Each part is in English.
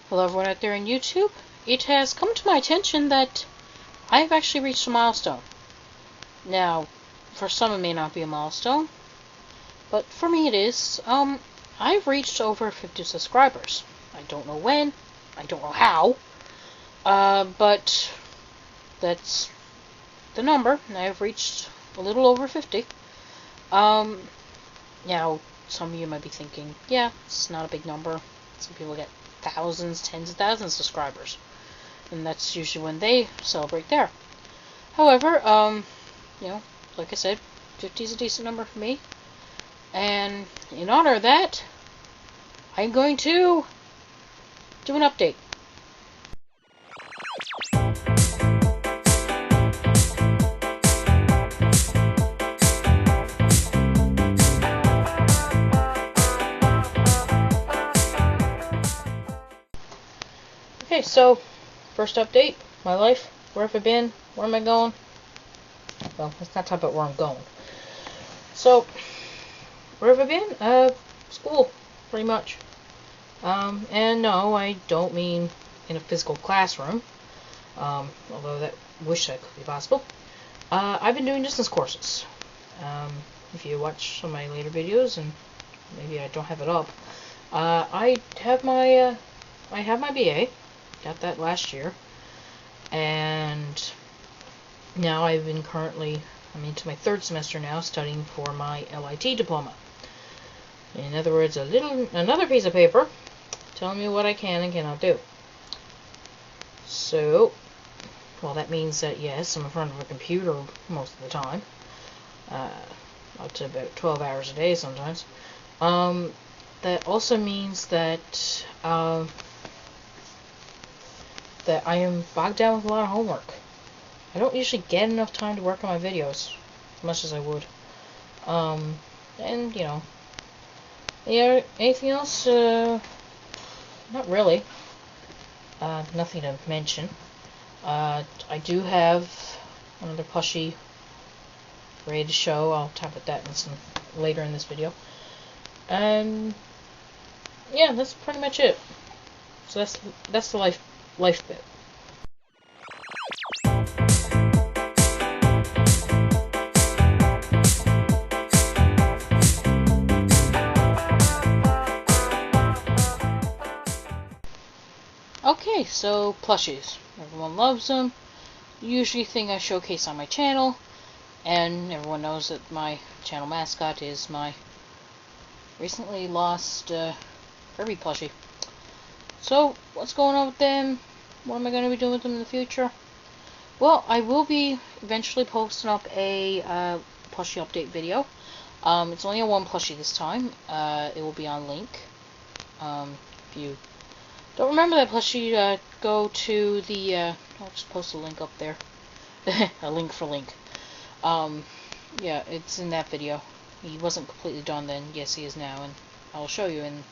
Hello everyone out there on YouTube. It has come to my attention that I've actually reached a milestone. Now, for some it may not be a milestone, but for me it is. I've reached over 50 subscribers. I don't know when, I don't know how, but that's the number. I've reached a little over 50. Now, some of you might be thinking, yeah, it's not a big number. Some people get thousands, tens of thousands of subscribers, and that's usually when they celebrate there. However, like I said, 50 is a decent number for me, and in honor of that, I'm going to do an update. Okay, so, first update, my life, where have I been, where am I going? Well, let's not talk about where I'm going. So, where have I been? School, pretty much. And no, I don't mean in a physical classroom, although that wish that could be possible. I've been doing distance courses. If you watch some of my later videos, and maybe I don't have it up, I have my BA. Got that last year, and now I'm into my third semester now, studying for my LIT diploma. In other words, another piece of paper telling me what I can and cannot do. So, well, that means that yes, I'm in front of a computer most of the time, up to about 12 hours a day sometimes. That also means that I am bogged down with a lot of homework. I don't usually get enough time to work on my videos as much as I would. And, anything else? Not really. Nothing to mention. I do have another plushie ready to show. I'll talk about that later in this video. And, yeah, that's pretty much it. So that's the life bit. Okay, so plushies. Everyone loves them. Usually thing I showcase on my channel, and everyone knows that my channel mascot is my recently lost Kirby plushie. So, what's going on with them? What am I going to be doing with them in the future? Well, I will be eventually posting up a plushie update video. It's only a one plushie this time. It will be on Link. If you don't remember that plushie, go to the... I'll just post a link up there. A link for Link. Yeah, it's in that video. He wasn't completely done then. Yes, he is now, and I'll show you in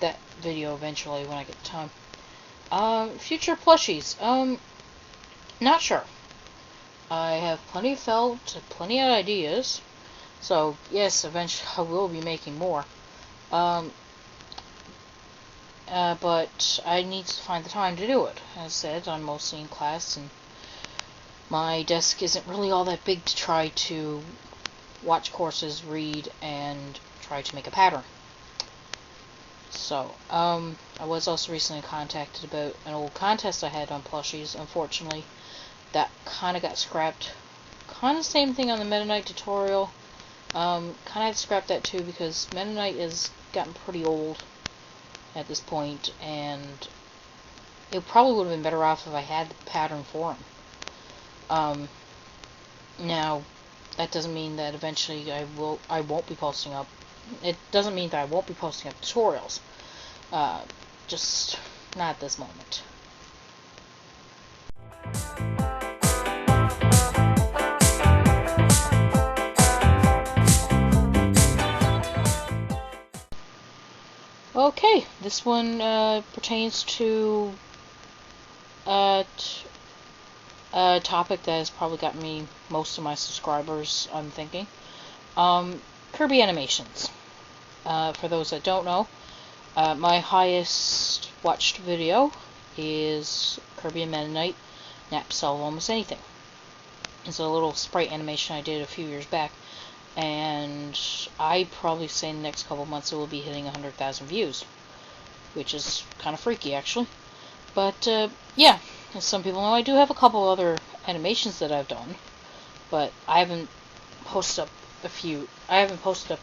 that video eventually when I get the time. Future plushies. Not sure. I have plenty of felt, plenty of ideas. So, yes, eventually I will be making more. But I need to find the time to do it. As I said, I'm mostly in class, and my desk isn't really all that big to try to watch courses, read, and try to make a pattern. So, I was also recently contacted about an old contest I had on plushies. Unfortunately, that kind of got scrapped. Kind of the same thing on the Meta Knight tutorial. Kind of had to scrap that too, because Meta Knight has gotten pretty old at this point, and it probably would have been better off if I had the pattern for him. Now, that doesn't mean that eventually I won't be posting up. It doesn't mean that I won't be posting up tutorials. Just not at this moment. Okay, this one pertains to a topic that has probably gotten me most of my subscribers, I'm thinking. Kirby animations. For those that don't know, my highest watched video is Kirby and Meta Knight Nap Solve Almost Anything. It's a little sprite animation I did a few years back, and I probably say in the next couple months it will be hitting 100,000 views, which is kind of freaky actually. But yeah, as some people know, I do have a couple other animations that I've done, but I haven't posted up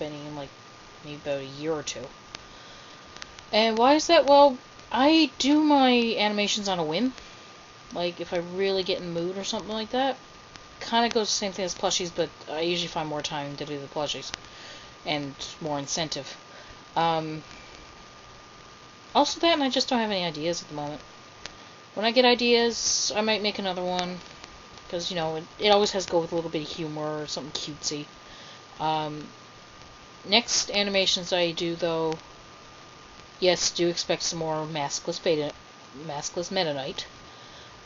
any in like maybe about a year or two. And why is that? Well, I do my animations on a whim. Like if I really get in the mood or something like that. Kind of goes the same thing as plushies, but I usually find more time to do the plushies and more incentive. Also that, and I just don't have any ideas at the moment. When I get ideas, I might make another one, because, you know, it always has to go with a little bit of humor or something cutesy. Next animations I do, though, yes, do expect some more maskless Meta Knight,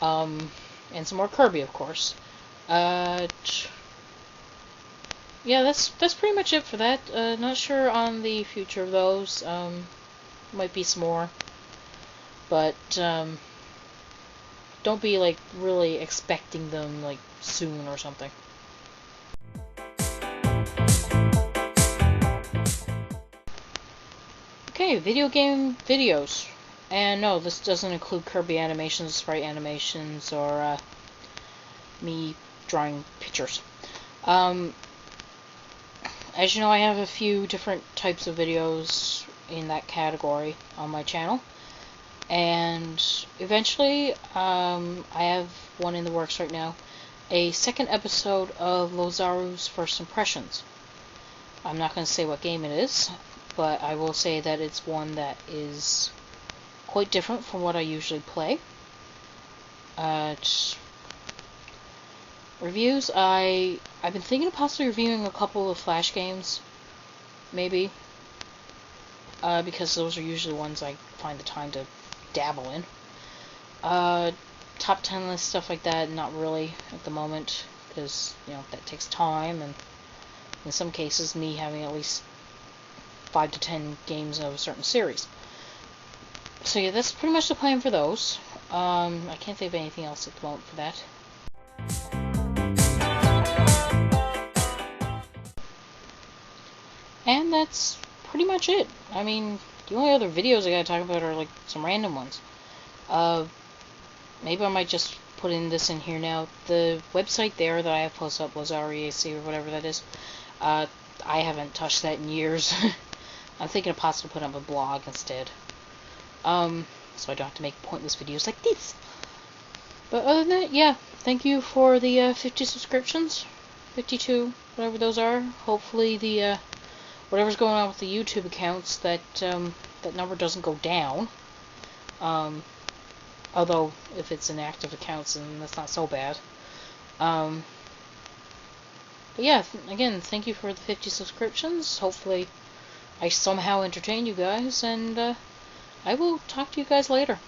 and some more Kirby, of course. Yeah, that's pretty much it for that. Not sure on the future of those. Might be some more, but don't be like really expecting them like soon or something. Okay, video game videos. And no, this doesn't include Kirby animations, sprite animations, or me drawing pictures. As you know, I have a few different types of videos in that category on my channel, and eventually I have one in the works right now, a second episode of Losaru's First Impressions. I'm not going to say what game it is, but I will say that it's one that is quite different from what I usually play. Reviews, I've been thinking of possibly reviewing a couple of Flash games, maybe, because those are usually ones I find the time to dabble in. Top 10 list, stuff like that, not really at the moment, because, you know, that takes time, and in some cases me having at least 5 to 10 games of a certain series. So yeah, that's pretty much the plan for those. I can't think of anything else at the moment for that. And that's pretty much it. I mean, the only other videos I gotta talk about are like some random ones. Maybe I might just put this in here now. The website there that I have posted up, Losaru or whatever that is, I haven't touched that in years. I'm thinking of possibly putting up a blog instead. So I don't have to make pointless videos like this. But other than that, yeah, thank you for the 50 subscriptions. 52, whatever those are. Hopefully the whatever's going on with the YouTube accounts, that that number doesn't go down. Although if it's inactive accounts, then that's not so bad. But yeah, again, thank you for the 50 subscriptions. Hopefully I somehow entertain you guys, and I will talk to you guys later.